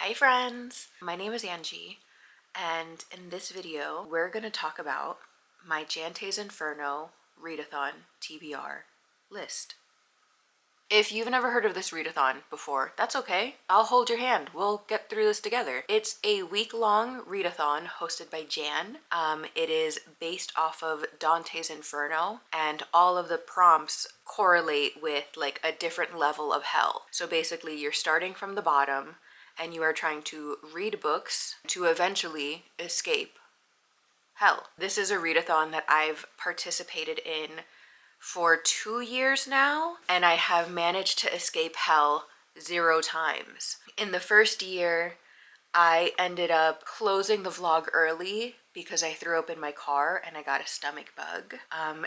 Hi friends! My name is Angie, and in this video we're going to talk about my Jantes Inferno readathon TBR list. If you've never heard of this readathon before, that's okay. I'll hold your hand. We'll get through this together. It's a week-long readathon hosted by Jan. It is based off of Dante's Inferno, and all of the prompts correlate with like a different level of hell. So basically you're starting from the bottom and you are trying to read books to eventually escape hell. This is a readathon that I've participated in for 2 years now, and I have managed to escape hell 0 times. In the first year, I ended up closing the vlog early because I threw up in my car and I got a stomach bug.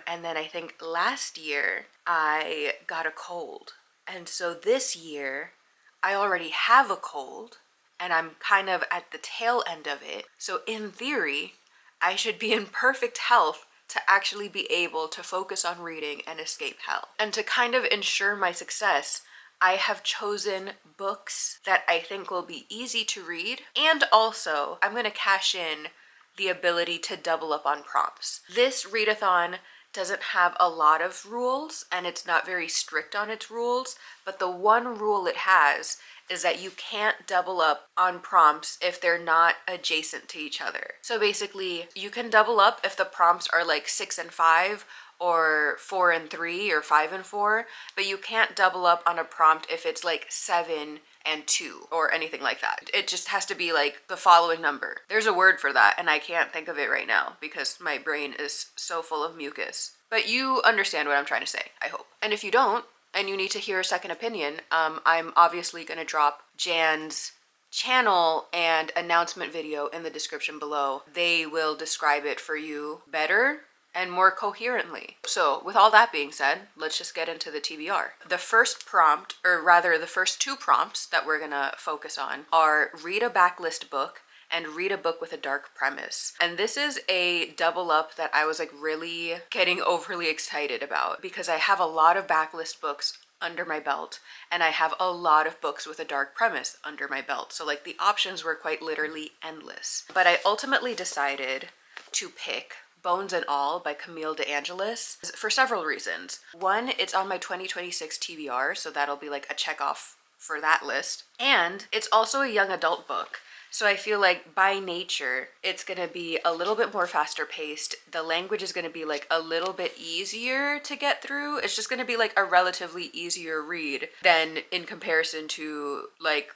And then I think last year I got a cold. And so this year I already have a cold and I'm kind of at the tail end of it. So in theory, I should be in perfect health to actually be able to focus on reading and escape hell. And to kind of ensure my success, I have chosen books that I think will be easy to read, and also I'm going to cash in the ability to double up on prompts. This readathon doesn't have a lot of rules and it's not very strict on its rules, but the one rule it has is that you can't double up on prompts if they're not adjacent to each other. So basically you can double up if the prompts are like 6 and 5 or 4 and 3 or 5 and 4, but you can't double up on a prompt if it's like 7 and 2 or anything like that. It just has to be like the following number. There's a word for that and I can't think of it right now because my brain is so full of mucus. But you understand what I'm trying to say, I hope. And if you don't, and you need to hear a second opinion, I'm obviously gonna drop Jan's channel and announcement video in the description below. They will describe it for you better and more coherently. So with all that being said, let's just get into the TBR. The first prompt, or rather the first 2 prompts that we're gonna focus on are read a backlist book and read a book with a dark premise. And this is a double up that I was like really getting overly excited about because I have a lot of backlist books under my belt and I have a lot of books with a dark premise under my belt. So like the options were quite literally endless. But I ultimately decided to pick Bones and All by Camille de Angelis for several reasons. One, it's on my 2026 TBR, so that'll be like a check off for that list. And it's also a young adult book. So I feel like by nature, it's gonna be a little bit more faster paced. The language is gonna be like a little bit easier to get through. It's just gonna be like a relatively easier read than in comparison to like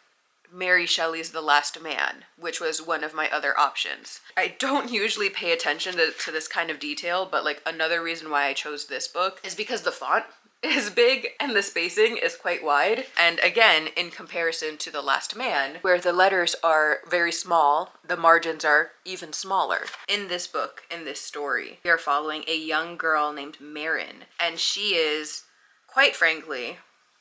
Mary Shelley's The Last Man, which was one of my other options. I don't usually pay attention to this kind of detail, but like another reason why I chose this book is because the font is big and the spacing is quite wide. And again, in comparison to The Last Man, where the letters are very small, the margins are even smaller. In this book, in this story, we are following a young girl named Marin, and she is, quite frankly,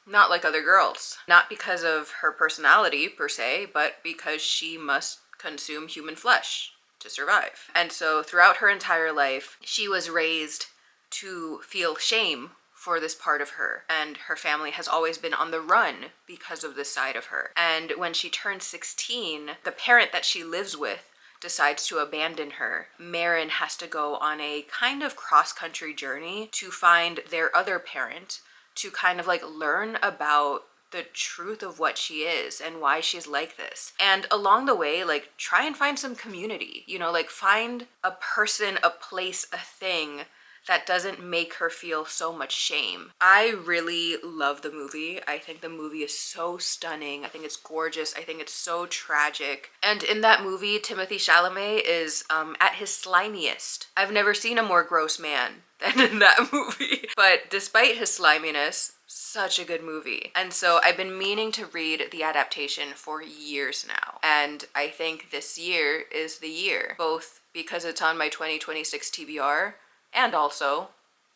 not like other girls. Not because of her personality per se, but because she must consume human flesh to survive. And so throughout her entire life, she was raised to feel shame for this part of her, and her family has always been on the run because of this side of her. And when she turns 16, the parent that she lives with decides to abandon her. Marin has to go on a kind of cross-country journey to find their other parent, to kind of like learn about the truth of what she is and why she's like this. And along the way, like try and find some community, you know, like find a person, a place, a thing that doesn't make her feel so much shame. I really love the movie. I think the movie is so stunning. I think it's gorgeous. I think it's so tragic. And in that movie, Timothée Chalamet is at his slimiest. I've never seen a more gross man than in that movie. But despite his sliminess, such a good movie. And so I've been meaning to read the adaptation for years now. And I think this year is the year, both because it's on my 2026 TBR, and also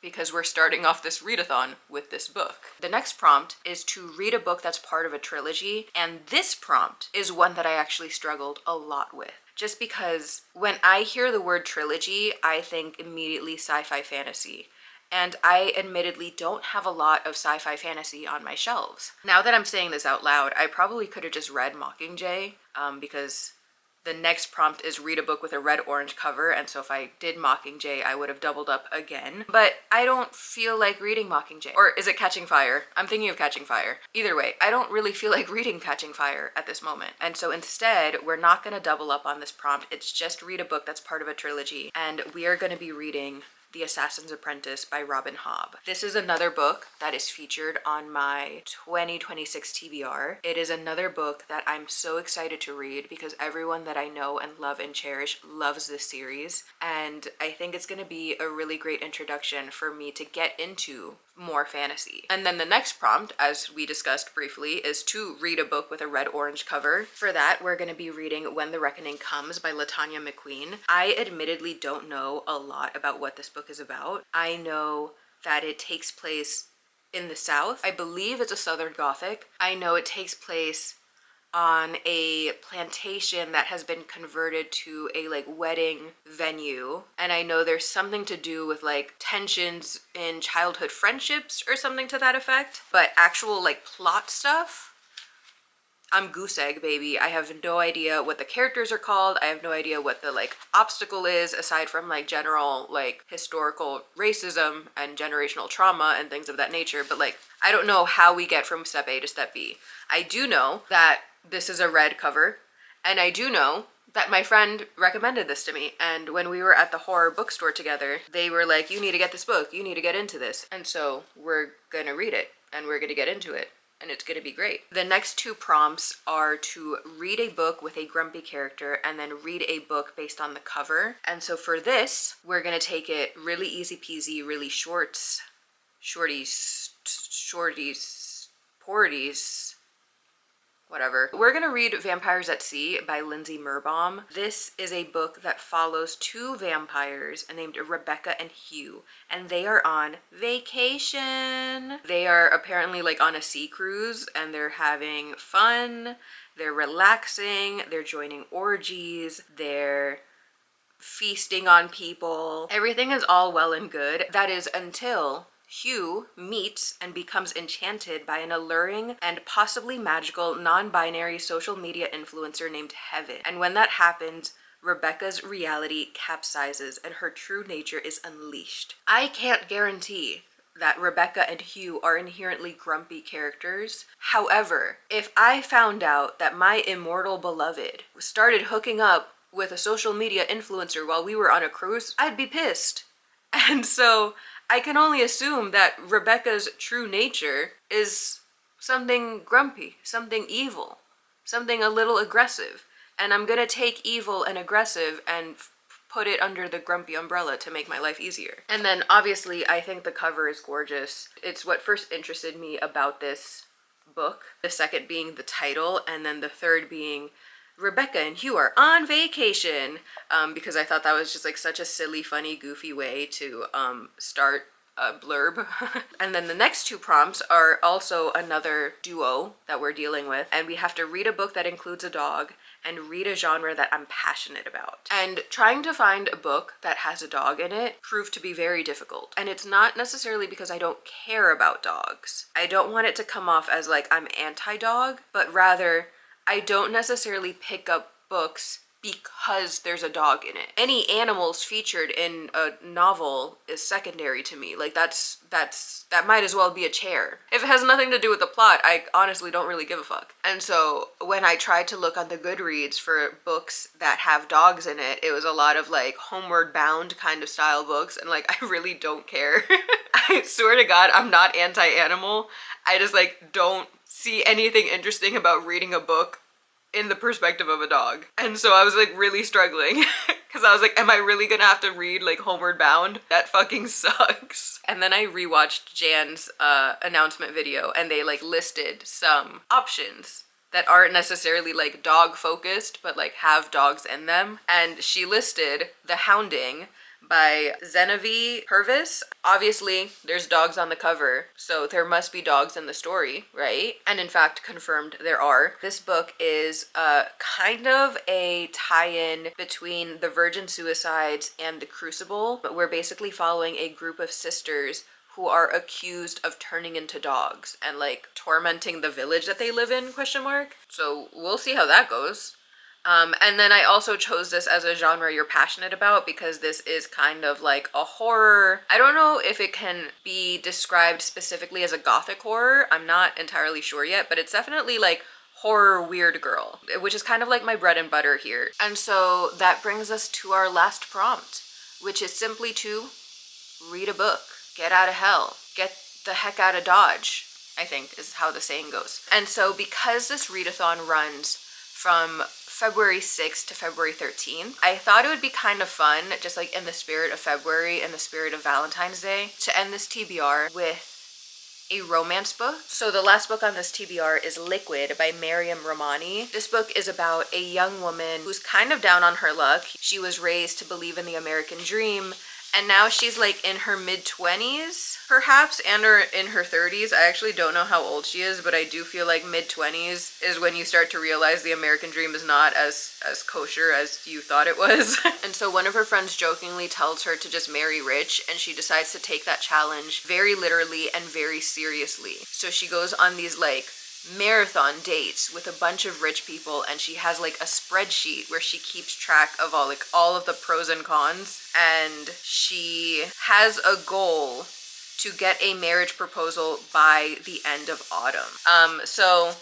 because we're starting off this readathon with this book. The next prompt is to read a book that's part of a trilogy, and this prompt is one that I actually struggled a lot with. Just because when I hear the word trilogy, I think immediately sci-fi fantasy. and I admittedly don't have a lot of sci-fi fantasy on my shelves. Now that I'm saying this out loud, I probably could have just read Mockingjay, because the next prompt is read a book with a red-orange cover, and so if I did Mockingjay, I would have doubled up again. But I don't feel like reading Mockingjay. Or is it Catching Fire? I'm thinking of Catching Fire. Either way, I don't really feel like reading Catching Fire at this moment. And so instead, we're not gonna double up on this prompt. It's just read a book that's part of a trilogy, and we are gonna be reading The Assassin's Apprentice by Robin Hobb. This is another book that is featured on my 2026 TBR. It is another book that I'm so excited to read because everyone that I know and love and cherish loves this series, and I think it's going to be a really great introduction for me to get into more fantasy. And then the next prompt, as we discussed briefly, is to read a book with a red-orange cover. For that, we're going to be reading When the Reckoning Comes by Latanya McQueen. I admittedly don't know a lot about what this book is about. I know that it takes place in the South. I believe it's a Southern Gothic. I know it takes place on a plantation that has been converted to a like wedding venue, and I know there's something to do with like tensions in childhood friendships or something to that effect, but actual like plot stuff, I'm goose egg, baby. I have no idea what the characters are called. I have no idea what the like obstacle is, aside from like general like historical racism and generational trauma and things of that nature, but like I don't know how we get from step A to step B. I do know that this is a red cover, and I do know that my friend recommended this to me, and when we were at the horror bookstore together, they were like, you need to get this book, you need to get into this, and so we're gonna read it, and we're gonna get into it, and it's gonna be great. The next two prompts are to read a book with a grumpy character and then read a book based on the cover, and so for this, we're gonna take it really easy peasy, really shorties, porties, whatever. We're gonna read Vampires at Sea by Lindsay Merbaum. This is a book that follows two vampires named Rebecca and Hugh, and they are on vacation. They are apparently like on a sea cruise, and they're having fun, they're relaxing, they're joining orgies, they're feasting on people. Everything is all well and good. That is until Hugh meets and becomes enchanted by an alluring and possibly magical non-binary social media influencer named Heaven. And when that happens, Rebecca's reality capsizes and her true nature is unleashed. I can't guarantee that Rebecca and Hugh are inherently grumpy characters. However, if I found out that my immortal beloved started hooking up with a social media influencer while we were on a cruise, I'd be pissed. And so I can only assume that Rebecca's true nature is something grumpy, something evil, something a little aggressive. And I'm gonna take evil and aggressive and put it under the grumpy umbrella to make my life easier. And then obviously I think the cover is gorgeous. It's what first interested me about this book. The second being the title, and then the third being Rebecca and Hugh are on vacation, because I thought that was just like such a silly, funny, goofy way to start a blurb. And then the next two prompts are also another duo that we're dealing with, and we have to read a book that includes a dog and read a genre that I'm passionate about. And trying to find a book that has a dog in it proved to be very difficult. And it's not necessarily because I don't care about dogs. I don't want it to come off as like I'm anti-dog, but rather I don't necessarily pick up books because there's a dog in it. Any animals featured in a novel is secondary to me. Like that might as well be a chair. If it has nothing to do with the plot, I honestly don't really give a fuck. And so when I tried to look on the Goodreads for books that have dogs in it, it was a lot of like Homeward Bound kind of style books, and like I really don't care. I swear to God, I'm not anti-animal. I just like don't see anything interesting about reading a book in the perspective of a dog. And so I was like really struggling because I was like, am I really gonna have to read like Homeward Bound? That fucking sucks. And then I rewatched Jan's announcement video, and they like listed some options that aren't necessarily like dog focused, but like have dogs in them. And she listed The Hounding by Zenevieve Purvis. Obviously, there's dogs on the cover, so there must be dogs in the story, right? And in fact, confirmed there are. This book is kind of a tie-in between the Virgin Suicides and the Crucible, but we're basically following a group of sisters who are accused of turning into dogs and like tormenting the village that they live in, question mark. So we'll see how that goes. And then I also chose this as a genre you're passionate about because this is kind of like a horror. I don't know if it can be described specifically as a gothic horror. I'm not entirely sure yet, but it's definitely like horror weird girl, which is kind of like my bread and butter here. And so that brings us to our last prompt, which is simply to read a book, get out of hell, get the heck out of Dodge, I think is how the saying goes. And so because this readathon runs from February 6th to February 13th, I thought it would be kind of fun, just like in the spirit of February and the spirit of Valentine's Day, to end this TBR with a romance book. So the last book on this TBR is Liquid by Mariam Ramani. This book is about a young woman who's kind of down on her luck. She was raised to believe in the American dream, and now she's like in her mid-20s perhaps, and or in her 30s. I actually don't know how old she is, but I do feel like mid-20s is when you start to realize the American dream is not as kosher as you thought it was. And so one of her friends jokingly tells her to just marry rich, and she decides to take that challenge very literally and very seriously. So she goes on these like marathon dates with a bunch of rich people, and she has like a spreadsheet where she keeps track of all of the pros and cons, and she has a goal to get a marriage proposal by the end of autumn. So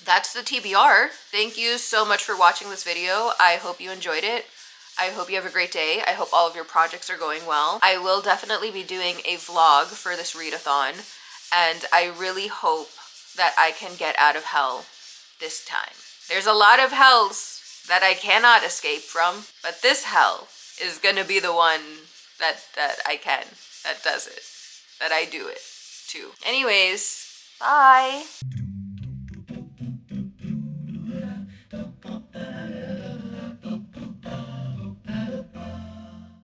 that's the TBR. Thank you so much for watching this video. I hope you enjoyed it. I hope you have a great day. I hope all of your projects are going well. I will definitely be doing a vlog for this readathon, and I really hope that I can get out of hell this time. There's a lot of hells that I cannot escape from, but this hell is gonna be the one that does it, that I do it to. Anyways, bye.